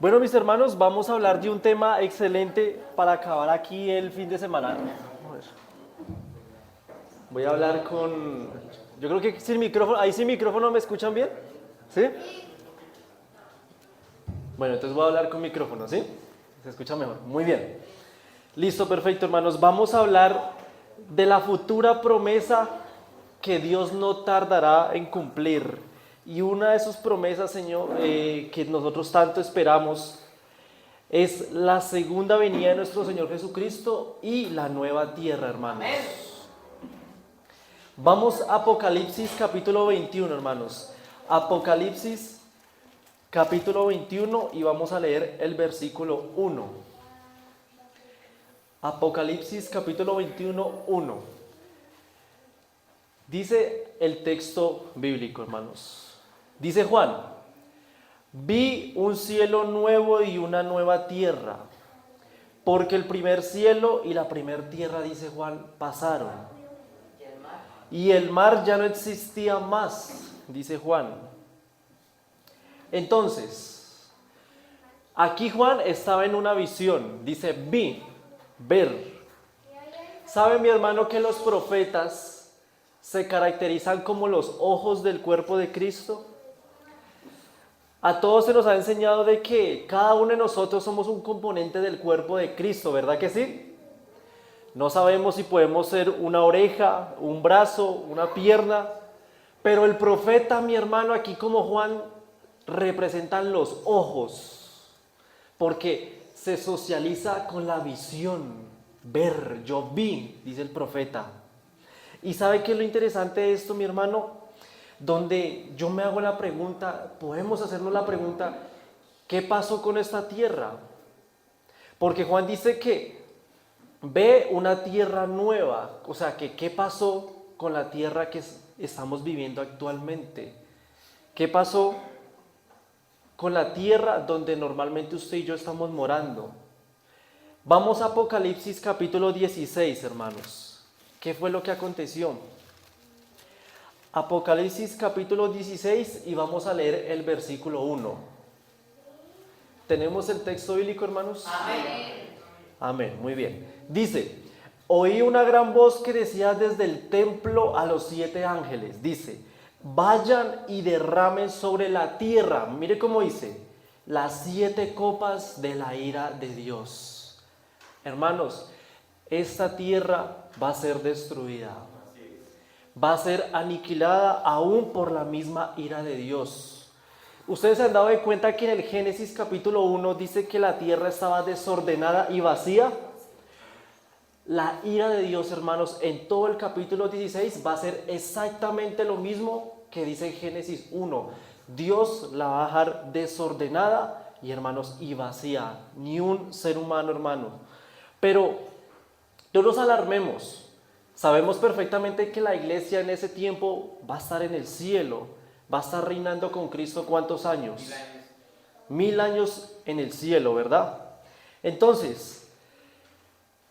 Bueno, mis hermanos, vamos a hablar de un tema excelente para acabar aquí el fin de semana. A ver, voy a hablar con... Yo creo que sin micrófono, ahí sin micrófono, ¿me escuchan bien? ¿Sí? Bueno, entonces voy a hablar con micrófono, ¿sí? Se escucha mejor. Muy bien. Listo, perfecto, hermanos. Vamos a hablar de la futura promesa que Dios no tardará en cumplir. Y una de sus promesas, Señor, que nosotros tanto esperamos, es la segunda venida de nuestro Señor Jesucristo y la nueva tierra, hermanos. Vamos a Apocalipsis capítulo 21, hermanos. Apocalipsis capítulo 21 y vamos a leer el versículo 1. Apocalipsis capítulo 21, 1. Dice el texto bíblico, hermanos. Dice Juan: vi un cielo nuevo y una nueva tierra, porque el primer cielo y la primer tierra, dice Juan, pasaron. Y el mar ya no existía más, dice Juan. Entonces, aquí Juan estaba en una visión, dice vi, ver. ¿Sabe, mi hermano, que los profetas se caracterizan como los ojos del cuerpo de Cristo? A todos se nos ha enseñado de que cada uno de nosotros somos un componente del cuerpo de Cristo, ¿verdad que sí? No sabemos si podemos ser una oreja, un brazo, una pierna, pero el profeta, mi hermano, aquí como Juan, representan los ojos, porque se socializa con la visión, ver, yo vi, dice el profeta. ¿Y sabe qué es lo interesante de esto, mi hermano? Donde yo me hago la pregunta, podemos hacernos la pregunta, ¿qué pasó con esta tierra? Porque Juan dice que ve una tierra nueva, o sea, que ¿qué pasó con la tierra que estamos viviendo actualmente? ¿Qué pasó con la tierra donde normalmente usted y yo estamos morando? Vamos a Apocalipsis capítulo 16, hermanos. ¿Qué fue lo que aconteció? Apocalipsis capítulo 16 y vamos a leer el versículo 1. ¿Tenemos el texto bíblico, hermanos? Amén. Amén, muy bien. Dice: oí una gran voz que decía desde el templo a los 7 ángeles. Dice: vayan y derramen sobre la tierra. Mire cómo dice: las 7 copas de la ira de Dios. Hermanos, esta tierra va a ser destruida. Va a ser aniquilada aún por la misma ira de Dios. Ustedes se han dado de cuenta que en el Génesis capítulo 1 dice que la tierra estaba desordenada y vacía. La ira de Dios, hermanos, en todo el capítulo 16 va a ser exactamente lo mismo que dice en Génesis 1. Dios la va a dejar desordenada y, hermanos, y vacía. Ni un ser humano, hermano. Pero no nos alarmemos. Sabemos perfectamente que la iglesia en ese tiempo va a estar en el cielo, va a estar reinando con Cristo. ¿Cuántos años? 1000 años en el cielo, ¿verdad? Entonces,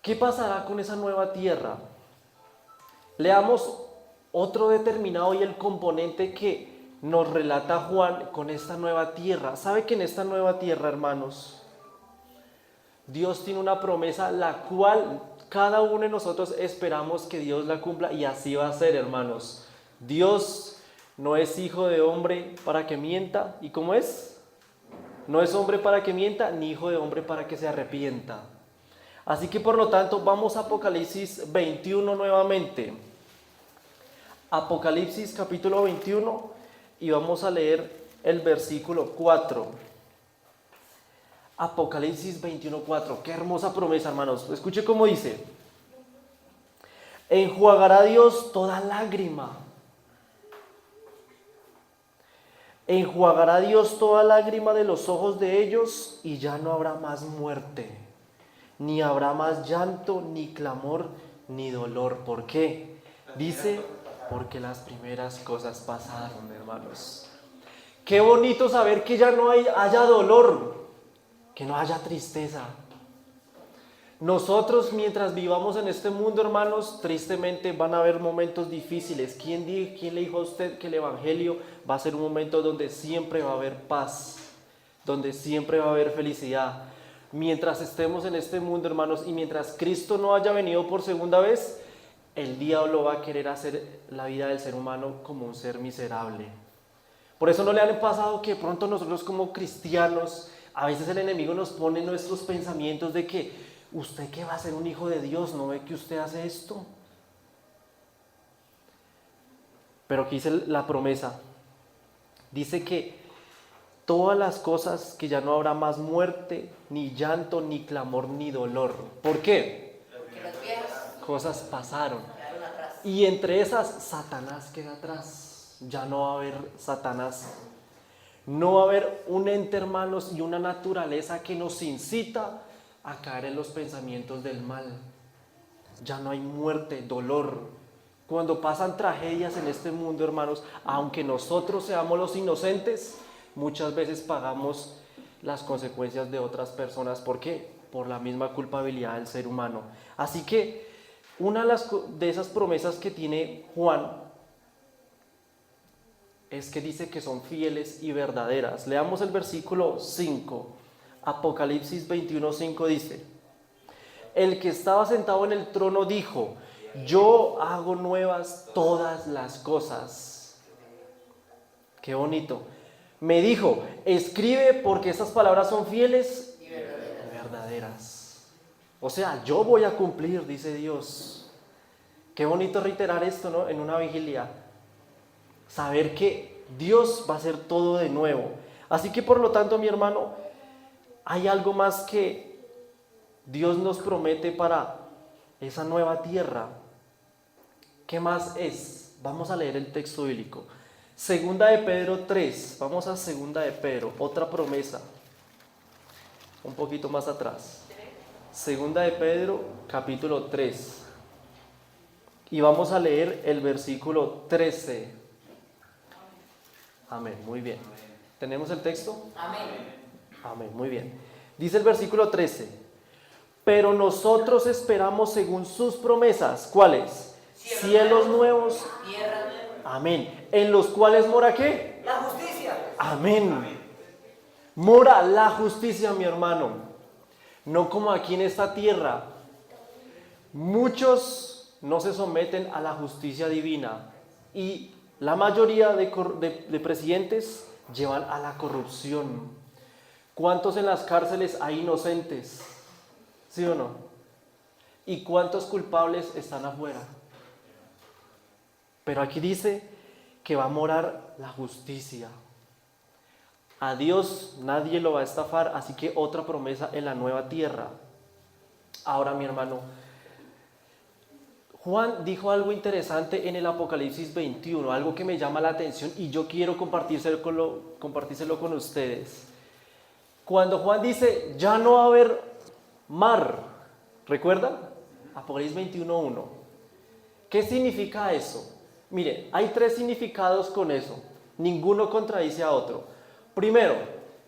¿qué pasará con esa nueva tierra? Leamos otro determinado y el componente que nos relata Juan con esta nueva tierra. ¿Sabe que en esta nueva tierra, hermanos, Dios tiene una promesa la cual cada uno de nosotros esperamos que Dios la cumpla, y así va a ser, hermanos? Dios no es hijo de hombre para que mienta. ¿Y cómo es? No es hombre para que mienta, ni hijo de hombre para que se arrepienta. Así que por lo tanto vamos a Apocalipsis 21 nuevamente. Apocalipsis capítulo 21 y vamos a leer el versículo 4. Apocalipsis 21:4. Qué hermosa promesa, hermanos. Escuche cómo dice: enjuagará Dios toda lágrima. Enjuagará Dios toda lágrima de los ojos de ellos, y ya no habrá más muerte, ni habrá más llanto, ni clamor, ni dolor. ¿Por qué? Dice: porque las primeras cosas pasaron, hermanos. Qué bonito saber que ya no haya dolor, que no haya tristeza. Nosotros, mientras vivamos en este mundo, hermanos, tristemente van a haber momentos difíciles. ¿Quién le dijo a usted que el evangelio va a ser un momento donde siempre va a haber paz? donde siempre va a haber felicidad. Mientras estemos en este mundo, hermanos, y mientras Cristo no haya venido por segunda vez, el diablo va a querer hacer la vida del ser humano como un ser miserable. Por eso no le han pasado que de pronto nosotros como cristianos, a veces el enemigo nos pone nuestros pensamientos de que usted que va a ser un hijo de Dios, ¿no ve que usted hace esto? Pero aquí dice la promesa, dice que todas las cosas, que ya no habrá más muerte, ni llanto, ni clamor, ni dolor. ¿Por qué? Porque las viejas Cosas pasaron. quedaron atrás. Y entre esas, Satanás queda atrás. Ya no va a haber Satanás. No va a haber un ente, hermanos, y una naturaleza que nos incita a caer en los pensamientos del mal. Ya no hay muerte, dolor. Cuando pasan tragedias en este mundo, hermanos, aunque nosotros seamos los inocentes, muchas veces pagamos las consecuencias de otras personas. ¿Por qué? Por la misma culpabilidad del ser humano. Así que una de esas promesas que tiene Juan es que dice que son fieles y verdaderas. Leamos el versículo 5. Apocalipsis 21:5 dice: el que estaba sentado en el trono dijo: yo hago nuevas todas las cosas. Qué bonito. Me dijo: escribe, porque estas palabras son fieles Y verdaderas. y verdaderas. O sea, yo voy a cumplir, dice Dios. Qué bonito reiterar esto, ¿no? En una vigilia. Saber que Dios va a hacer todo de nuevo. Así que por lo tanto, mi hermano, hay algo más que Dios nos promete para esa nueva tierra. ¿Qué más es? Vamos a leer el texto bíblico. Segunda de Pedro 3. Vamos a Segunda de Pedro, otra promesa. Un poquito más atrás. Segunda de Pedro, capítulo 3. Y vamos a leer el versículo 13. Amén, muy bien. ¿Tenemos el texto? Amén. Amén, muy bien. Dice el versículo 13: pero nosotros esperamos según sus promesas. ¿Cuáles? Cielos nuevos. Tierra nueva. Amén. ¿En los cuales mora qué? La justicia. Amén. Mora la justicia, mi hermano. No como aquí en esta tierra. Muchos no se someten a la justicia divina. Y la mayoría de presidentes llevan a la corrupción. ¿Cuántos en las cárceles hay inocentes? ¿Sí o no? ¿Y cuántos culpables están afuera? Pero aquí dice que va a morar la justicia. A Dios nadie lo va a estafar, así que otra promesa en la nueva tierra. Ahora, mi hermano, Juan dijo algo interesante en el Apocalipsis 21, algo que me llama la atención y yo quiero compartírselo con ustedes. Cuando Juan dice, ya no va a haber mar, ¿recuerdan? Apocalipsis 21:1. ¿Qué significa eso? Mire, hay tres significados con eso. Ninguno contradice a otro. Primero,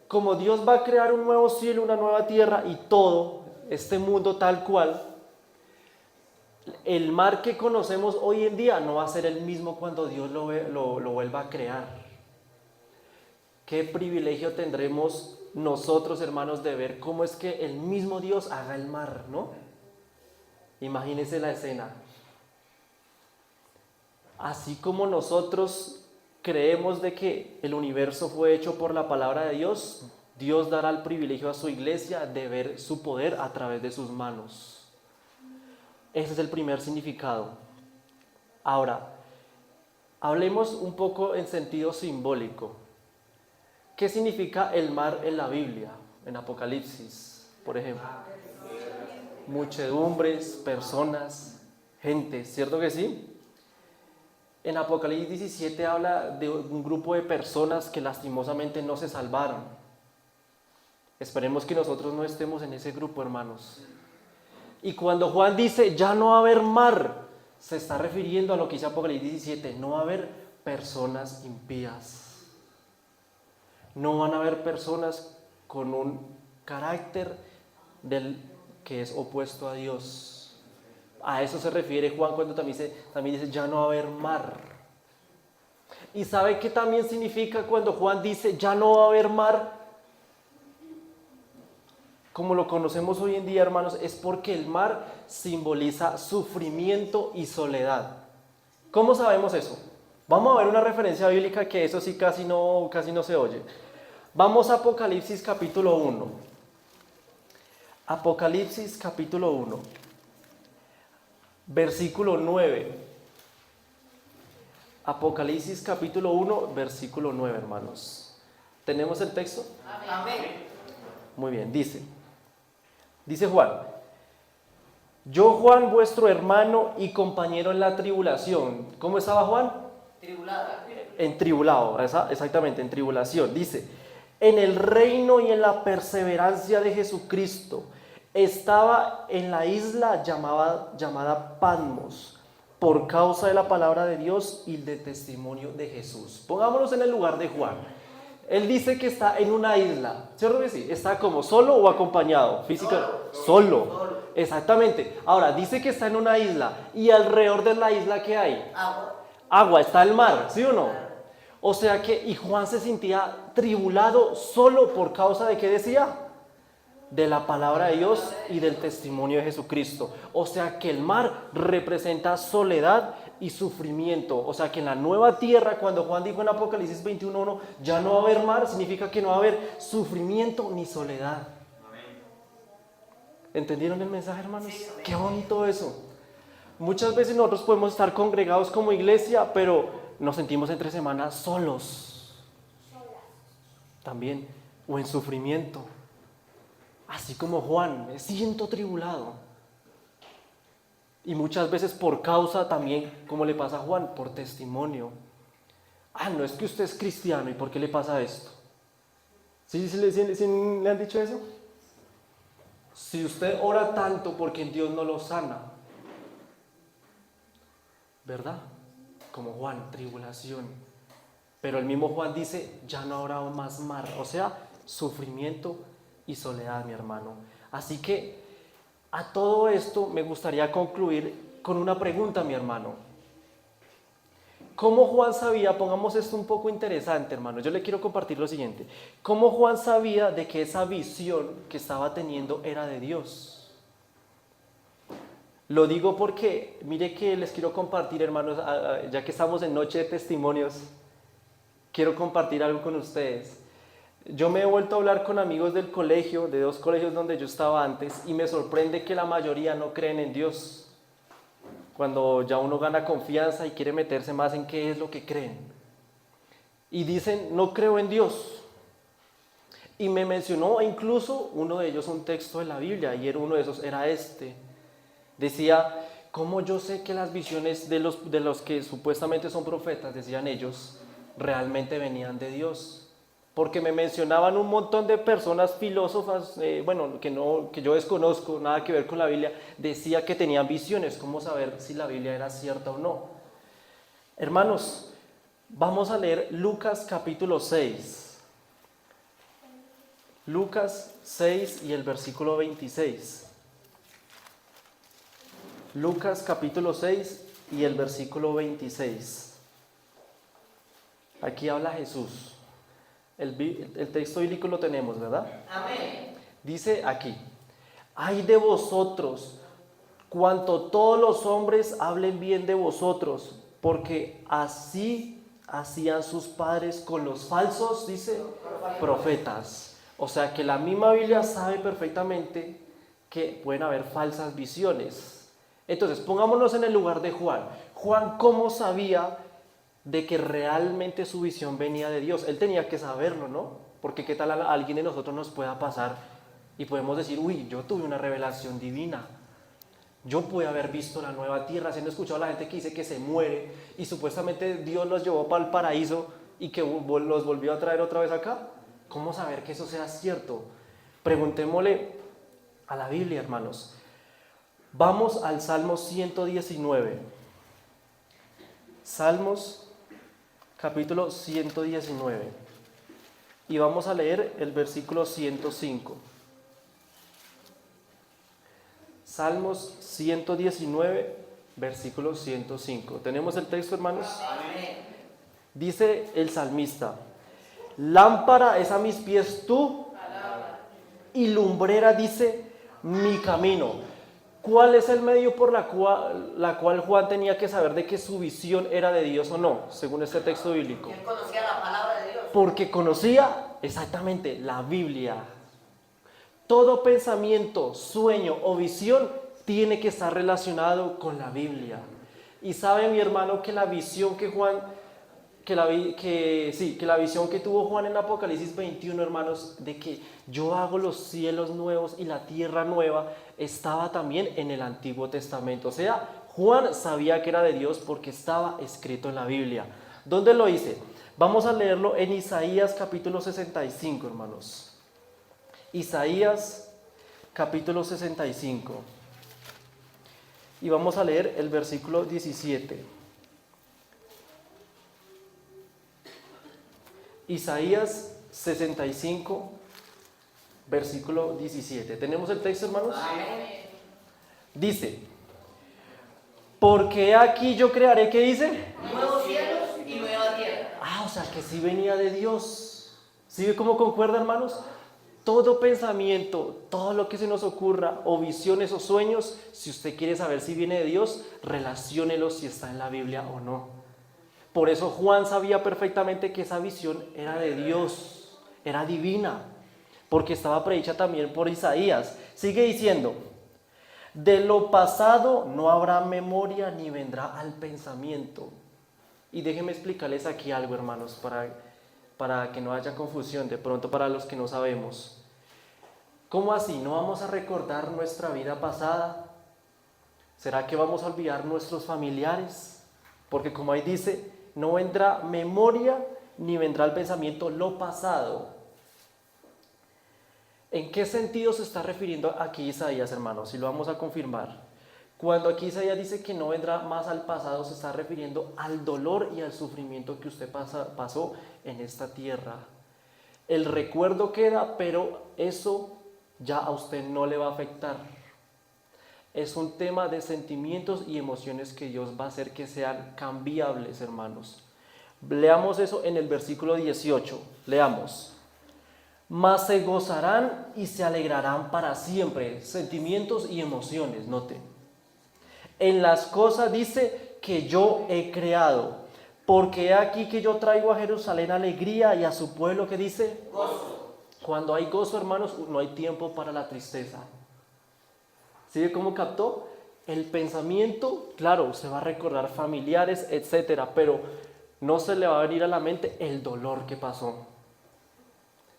como Dios va a crear un nuevo cielo, una nueva tierra y todo este mundo tal cual, el mar que conocemos hoy en día no va a ser el mismo cuando Dios lo vuelva a crear. Qué privilegio tendremos nosotros, hermanos, de ver cómo es que el mismo Dios haga el mar, ¿no? Imagínense la escena. Así como nosotros creemos de que el universo fue hecho por la palabra de Dios, Dios dará el privilegio a su iglesia de ver su poder a través de sus manos. Ese es el primer significado. Ahora, hablemos un poco en sentido simbólico. ¿Qué significa el mar en la Biblia, en Apocalipsis, por ejemplo? Muchedumbres, personas, gente, ¿cierto que sí? En Apocalipsis 17 habla de un grupo de personas que lastimosamente no se salvaron. Esperemos que nosotros no estemos en ese grupo, hermanos. Y cuando Juan dice, ya no va a haber mar, se está refiriendo a lo que dice Apocalipsis 17, no va a haber personas impías. No van a haber personas con un carácter que es opuesto a Dios. A eso se refiere Juan cuando también dice, ya no va a haber mar. ¿Y sabe qué también significa cuando Juan dice, ya no va a haber mar? como lo conocemos hoy en día, hermanos, es porque el mar simboliza sufrimiento y soledad. ¿Cómo sabemos eso? Vamos a ver una referencia bíblica que eso sí casi no se oye. Vamos a Apocalipsis capítulo 1. Apocalipsis capítulo 1, versículo 9. Apocalipsis capítulo 1, versículo 9, hermanos. ¿Tenemos el texto? Amén. Muy bien, dice Juan: yo, Juan, vuestro hermano y compañero en la tribulación. ¿Cómo estaba Juan? Tribulada. Entribulado, exactamente, en tribulación. Dice: en el reino y en la perseverancia de Jesucristo. Estaba en la isla llamada Patmos, por causa de la palabra de Dios y del testimonio de Jesús. Pongámonos en el lugar de Juan. Él dice que está en una isla, ¿cierto que sí? ¿Está como solo o acompañado? Solo. Exactamente. Ahora, dice que está en una isla, y alrededor de la isla, ¿qué hay? Agua, está el mar, ¿sí o no? O sea que, y Juan se sentía tribulado solo por causa de, ¿qué decía? De la palabra de Dios y del testimonio de Jesucristo. O sea que el mar representa soledad y sufrimiento. O sea que en la nueva tierra, cuando Juan dijo en Apocalipsis 21:1, ya no va a haber mar, significa que no va a haber sufrimiento ni soledad. ¿Entendieron el mensaje, hermanos? Sí, Qué bonito eso. Muchas veces nosotros podemos estar congregados como iglesia, pero nos sentimos entre semanas solos. También, o en sufrimiento. Así como Juan, me siento tribulado. Y muchas veces por causa también, como le pasa a Juan, por testimonio. No es que usted es cristiano, ¿y por qué le pasa esto? ¿Sí le han dicho eso? Si usted ora tanto, porque Dios no lo sana, ¿verdad? Como Juan, tribulación. Pero el mismo Juan dice: ya no habrá más mar, o sea, sufrimiento y soledad, mi hermano. Así que a todo esto me gustaría concluir con una pregunta, mi hermano. ¿Cómo Juan sabía? Pongamos esto un poco interesante, hermano. Yo le quiero compartir lo siguiente. ¿Cómo Juan sabía de que esa visión que estaba teniendo era de Dios? Lo digo porque, mire que les quiero compartir, hermanos, ya que estamos en Noche de Testimonios, quiero compartir algo con ustedes. Yo me he vuelto a hablar con amigos del colegio, de 2 colegios donde yo estaba antes, y me sorprende que la mayoría no creen en Dios. Cuando ya uno gana confianza y quiere meterse más en qué es lo que creen. Y dicen: no creo en Dios. Y me mencionó incluso uno de ellos un texto de la Biblia, y uno de esos era este. Decía: ¿cómo yo sé que las visiones de los que supuestamente son profetas, decían ellos, realmente venían de Dios? Porque me mencionaban un montón de personas filósofas, que yo desconozco, nada que ver con la Biblia, decía que tenían visiones. ¿Cómo saber si la Biblia era cierta o no? Hermanos, vamos a leer Lucas capítulo 6. Lucas 6 y el versículo 26. Lucas capítulo 6 y el versículo 26. Aquí habla Jesús. El texto bíblico lo tenemos, ¿verdad? Amén. Dice aquí: ay de vosotros, cuanto todos los hombres hablen bien de vosotros, porque así hacían sus padres con los falsos, dice, profetas. O sea que la misma Biblia sabe perfectamente que pueden haber falsas visiones. Entonces, pongámonos en el lugar de Juan. Juan, ¿cómo sabía de que realmente su visión venía de Dios? Él tenía que saberlo, ¿no? Porque qué tal a alguien de nosotros nos pueda pasar y podemos decir: uy, yo tuve una revelación divina. Yo pude haber visto la nueva tierra, habiendo escuchado a la gente que dice que se muere y supuestamente Dios los llevó para el paraíso y que los volvió a traer otra vez acá. ¿Cómo saber que eso sea cierto? Preguntémosle a la Biblia, hermanos. Vamos al Salmo 119. Salmos capítulo 119. Y vamos a leer el versículo 105. Salmos 119, versículo 105. ¿Tenemos el texto, hermanos? Amén. Dice el salmista: lámpara es a mis pies tu y lumbrera, dice, mi camino. ¿Cuál es el medio por la cual Juan tenía que saber de que su visión era de Dios o no, según este texto bíblico? Él conocía la palabra de Dios. Porque conocía exactamente la Biblia. Todo pensamiento, sueño o visión tiene que estar relacionado con la Biblia. Y sabe, mi hermano, que la visión que Juan, que la visión que tuvo Juan en Apocalipsis 21, hermanos, de que yo hago los cielos nuevos y la tierra nueva, estaba también en el Antiguo Testamento. O sea, Juan sabía que era de Dios porque estaba escrito en la Biblia. ¿Dónde lo dice? Vamos a leerlo en Isaías capítulo 65, hermanos. Isaías capítulo 65. Y vamos a leer el versículo 17. Isaías 65, versículo 17. ¿Tenemos el texto, hermanos? Amén. Dice, porque aquí yo crearé, ¿qué dice? Nuevos cielos y nueva tierra. O sea, que sí venía de Dios. ¿Sí ve cómo concuerda, hermanos? Todo pensamiento, todo lo que se nos ocurra, o visiones o sueños, si usted quiere saber si viene de Dios, relaciónelo si está en la Biblia o no. Por eso Juan sabía perfectamente que esa visión era de Dios, era divina, porque estaba predicha también por Isaías. Sigue diciendo, de lo pasado no habrá memoria ni vendrá al pensamiento. Y déjenme explicarles aquí algo, hermanos, para que no haya confusión, de pronto para los que no sabemos. ¿Cómo así? ¿No vamos a recordar nuestra vida pasada? ¿Será que vamos a olvidar nuestros familiares? Porque como ahí dice, no vendrá memoria ni vendrá al pensamiento lo pasado. ¿En qué sentido se está refiriendo aquí Isaías, hermanos? Si lo vamos a confirmar. Cuando aquí Isaías dice que no vendrá más al pasado, se está refiriendo al dolor y al sufrimiento que usted pasó en esta tierra. El recuerdo queda, pero eso ya a usted no le va a afectar. Es un tema de sentimientos y emociones que Dios va a hacer que sean cambiables, hermanos. Leamos eso en el versículo 18. Leamos. Mas se gozarán y se alegrarán para siempre. Sentimientos y emociones, noten. En las cosas dice que yo he creado, porque he aquí que yo traigo a Jerusalén alegría y a su pueblo que dice Gozo. Cuando hay gozo, hermanos, no hay tiempo para la tristeza. ¿Sí ve cómo captó? El pensamiento, claro, se va a recordar familiares, etcétera, pero no se le va a venir a la mente el dolor que pasó.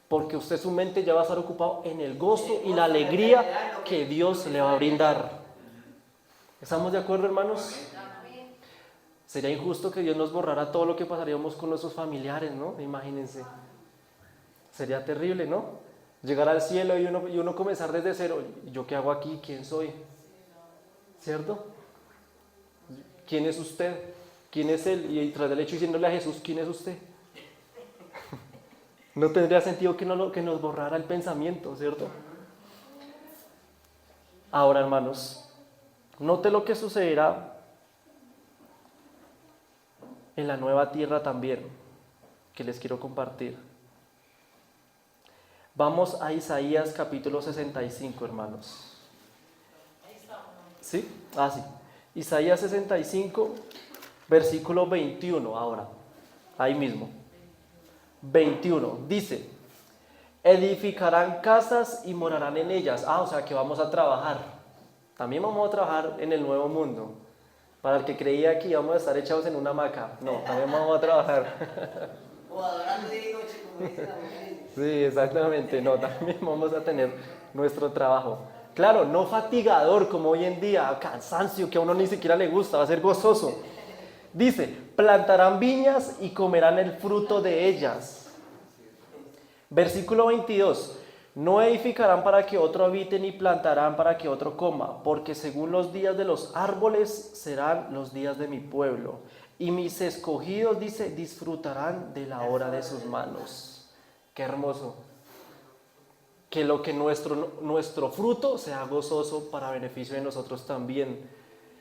Porque usted, su mente ya va a estar ocupado en el gozo y la alegría que Dios le va a brindar. ¿Estamos de acuerdo, hermanos? Sería injusto que Dios nos borrara todo lo que pasaríamos con nuestros familiares, ¿no? Imagínense. Sería terrible, ¿no? Llegar al cielo y uno comenzar desde cero. ¿Yo qué hago aquí? ¿Quién soy? ¿Cierto? ¿Quién es usted? ¿Quién es él? Y tras del hecho diciéndole a Jesús, ¿quién es usted? No tendría sentido que nos borrara el pensamiento, ¿cierto? Ahora, hermanos, note lo que sucederá en la nueva tierra también, que les quiero compartir. Vamos a Isaías capítulo 65, hermanos. ¿Sí? Sí. Isaías 65, versículo 21, ahora. Ahí mismo. 21, dice, edificarán casas y morarán en ellas. O sea que vamos a trabajar. También vamos a trabajar en el nuevo mundo. Para el que creía que íbamos a estar echados en una hamaca. No, también vamos a trabajar. O adorando día y noche, como dice la mujer. Sí, exactamente. No, también vamos a tener nuestro trabajo. Claro, no fatigador como hoy en día, cansancio que a uno ni siquiera le gusta, va a ser gozoso. Dice, plantarán viñas y comerán el fruto de ellas. Versículo 22. No edificarán para que otro habite, ni plantarán para que otro coma, porque según los días de los árboles serán los días de mi pueblo. Y mis escogidos, dice, disfrutarán de la obra de sus manos. Qué hermoso. Que lo que nuestro fruto sea gozoso para beneficio de nosotros también.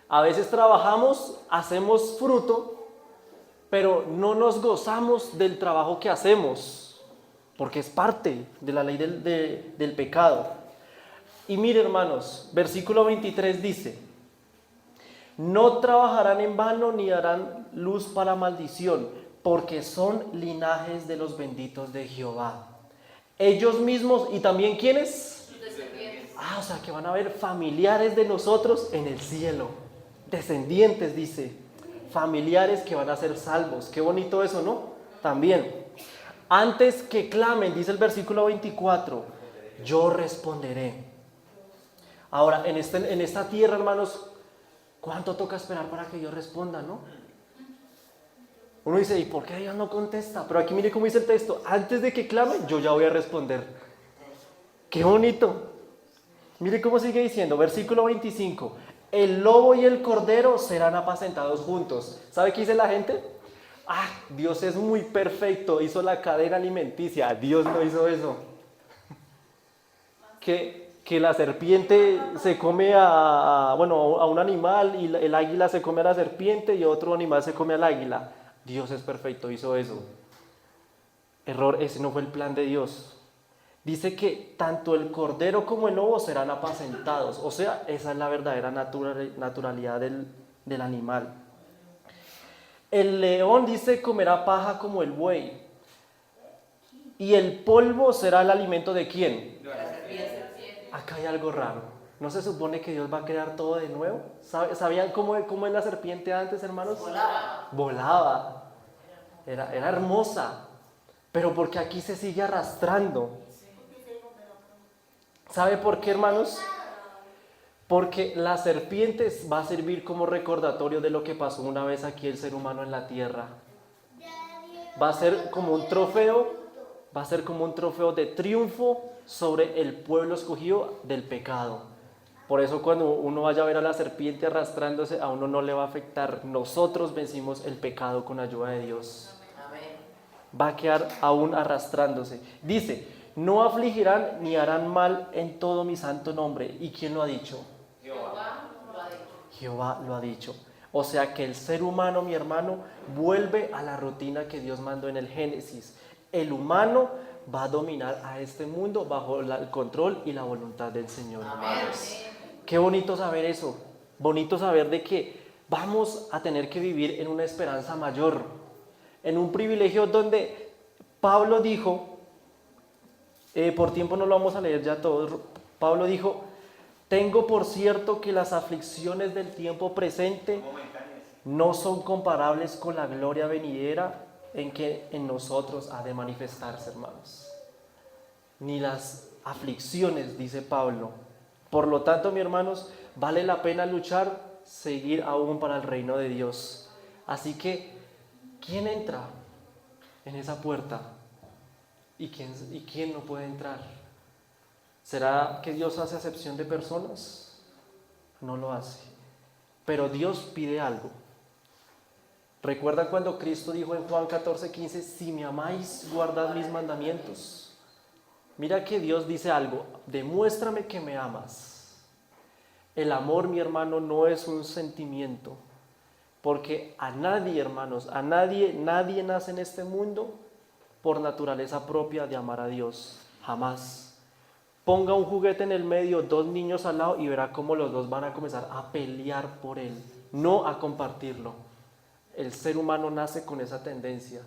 A veces trabajamos, hacemos fruto, pero no nos gozamos del trabajo que hacemos. porque es parte de la ley del pecado. Y mire, hermanos, versículo 23 dice: no trabajarán en vano ni harán luz para maldición, porque son linajes de los benditos de Jehová. Ellos mismos, y también ¿quiénes? O sea que van a haber familiares de nosotros en el cielo. Descendientes, dice. Familiares que van a ser salvos. Qué bonito eso, ¿no? También. Antes que clamen, dice el versículo 24, yo responderé. Ahora, en esta tierra, hermanos, ¿cuánto toca esperar para que Dios responda, no? Uno dice, ¿y por qué Dios no contesta? Pero aquí mire cómo dice el texto: antes de que clame, yo ya voy a responder. ¡Qué bonito! Mire cómo sigue diciendo, versículo 25. El lobo y el cordero serán apacentados juntos. ¿Sabe qué dice la gente? Dios es muy perfecto, hizo la cadena alimenticia. Dios no hizo eso. Que la serpiente se come a un animal, y el águila se come a la serpiente y otro animal se come al águila. Dios es perfecto, hizo eso. Error, ese no fue el plan de Dios. Dice que tanto el cordero como el lobo serán apacentados. O sea, esa es la verdadera naturalidad del animal. El león, dice, comerá paja como el buey. Y el polvo será el alimento ¿de quién? Acá hay algo raro. ¿No se supone que Dios va a crear todo de nuevo? ¿Sabían cómo es la serpiente antes, hermanos? Volaba. Era hermosa. Pero porque aquí se sigue arrastrando. ¿Sabe por qué, hermanos? Porque la serpiente va a servir como recordatorio de lo que pasó una vez aquí el ser humano en la tierra. Va a ser como un trofeo, de triunfo sobre el pueblo escogido del pecado. Por eso cuando uno vaya a ver a la serpiente arrastrándose, a uno no le va a afectar. Nosotros vencimos el pecado con ayuda de Dios. Va a quedar aún arrastrándose. Dice: no afligirán ni harán mal en todo mi santo nombre. ¿Y quién lo ha dicho? Jehová lo ha dicho. O sea que el ser humano, mi hermano, vuelve a la rutina que Dios mandó en el Génesis. El humano va a dominar a este mundo bajo el control y la voluntad del Señor, hermanos. Qué bonito saber eso. Bonito saber de que vamos a tener que vivir en una esperanza mayor, en un privilegio donde Pablo dijo, por tiempo no lo vamos a leer ya todo, Pablo dijo: tengo por cierto que las aflicciones del tiempo presente no son comparables con la gloria venidera en que en nosotros ha de manifestarse, hermanos. Ni las aflicciones, dice Pablo. Por lo tanto, mis hermanos, vale la pena luchar, seguir aún para el reino de Dios. Así que, ¿quién entra en esa puerta? ¿Y quién no puede entrar? ¿Será que Dios hace acepción de personas? No lo hace. Pero Dios pide algo. ¿Recuerdan cuando Cristo dijo en Juan 14:15: si me amáis, guardad mis mandamientos? Mira que Dios dice algo: demuéstrame que me amas. El amor, mi hermano, no es un sentimiento. Porque a nadie, hermanos, nadie nace en este mundo por naturaleza propia de amar a Dios. Jamás. Ponga un juguete en el medio, dos niños al lado, y verá cómo los dos van a comenzar a pelear por él, no a compartirlo. El ser humano nace con esa tendencia.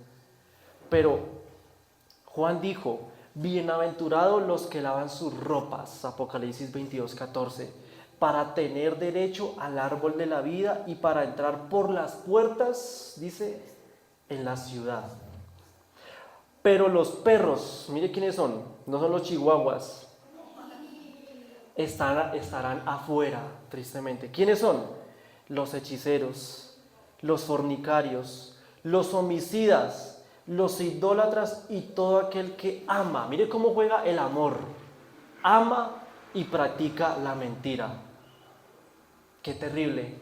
Pero Juan dijo: bienaventurados los que lavan sus ropas, Apocalipsis 22:14, para tener derecho al árbol de la vida y para entrar por las puertas, dice, en la ciudad. Pero los perros, mire quiénes son, no son los chihuahuas, estarán afuera, tristemente. ¿Quiénes son? Los hechiceros, los fornicarios, los homicidas, los idólatras y todo aquel que ama. Mire cómo juega el amor. Ama y practica la mentira. Qué terrible.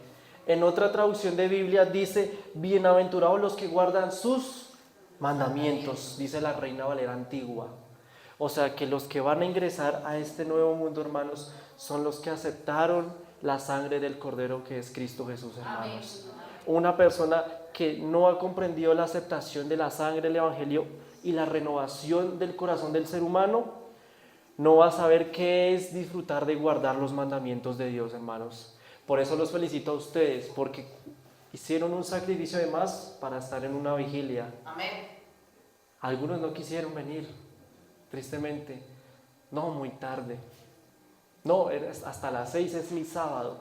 En otra traducción de Biblia dice: bienaventurados los que guardan sus mandamientos, dice la Reina Valera antigua. O sea que los que van a ingresar a este nuevo mundo, hermanos, son los que aceptaron la sangre del Cordero que es Cristo Jesús, hermanos. Una persona que no ha comprendido la aceptación de la sangre del Evangelio y la renovación del corazón del ser humano, no va a saber qué es disfrutar de guardar los mandamientos de Dios, hermanos. Por eso los felicito a ustedes, porque hicieron un sacrificio de más para estar en una vigilia. Amén. Algunos no quisieron venir, tristemente. No, muy tarde. No, hasta las 6 es mi sábado,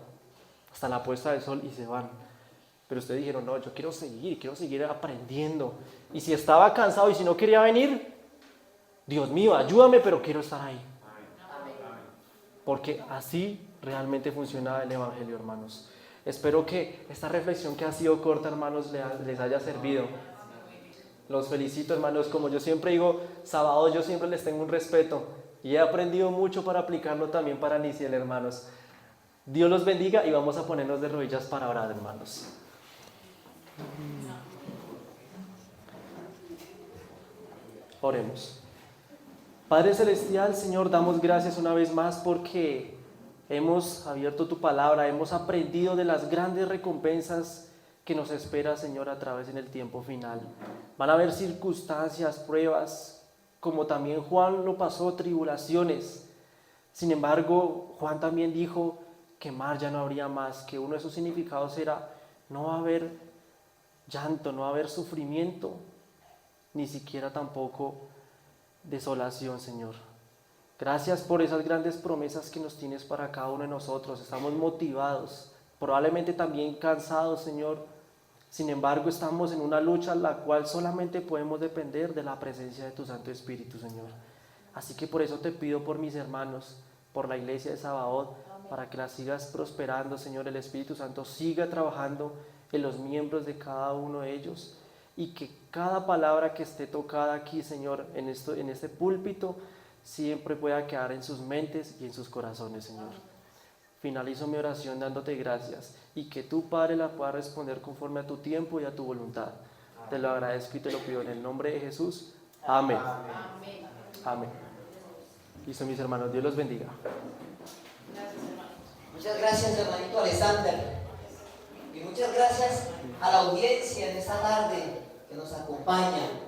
hasta la puesta del sol y se van. Pero ustedes dijeron, no, yo quiero seguir aprendiendo. Y si estaba cansado y si no quería venir, Dios mío, ayúdame, pero quiero estar ahí. Amén. Porque así realmente funciona el Evangelio, hermanos. Espero que esta reflexión que ha sido corta, hermanos, les haya servido. Los felicito, hermanos. Como yo siempre digo, sábado yo siempre les tengo un respeto. Y he aprendido mucho para aplicarlo también para Niciel, hermanos. Dios los bendiga y vamos a ponernos de rodillas para orar, hermanos. Oremos. Padre Celestial, Señor, damos gracias una vez más porque hemos abierto tu palabra, hemos aprendido de las grandes recompensas que nos espera, Señor, a través en el tiempo final. Van a haber circunstancias, pruebas, como también Juan lo pasó, tribulaciones. Sin embargo, Juan también dijo que mar ya no habría más, que uno de sus significados era no va a haber llanto, no va a haber sufrimiento, ni siquiera tampoco desolación, Señor. Gracias por esas grandes promesas que nos tienes para cada uno de nosotros. Estamos motivados, probablemente también cansados, Señor. Sin embargo, estamos en una lucha en la cual solamente podemos depender de la presencia de tu Santo Espíritu, Señor. Así que por eso te pido por mis hermanos, por la iglesia de Sabaoth, para que la sigas prosperando, Señor. El Espíritu Santo siga trabajando en los miembros de cada uno de ellos y que cada palabra que esté tocada aquí, Señor, en este púlpito, siempre pueda quedar en sus mentes y en sus corazones, Señor. Finalizo mi oración dándote gracias y que tú, Padre, la puedas responder conforme a tu tiempo y a tu voluntad. Te lo agradezco y te lo pido en el nombre de Jesús. Amén. Amén. Amén. Listo, mis hermanos, Dios los bendiga. Muchas gracias, hermanito Alexander. Y muchas gracias a la audiencia en esta tarde que nos acompaña.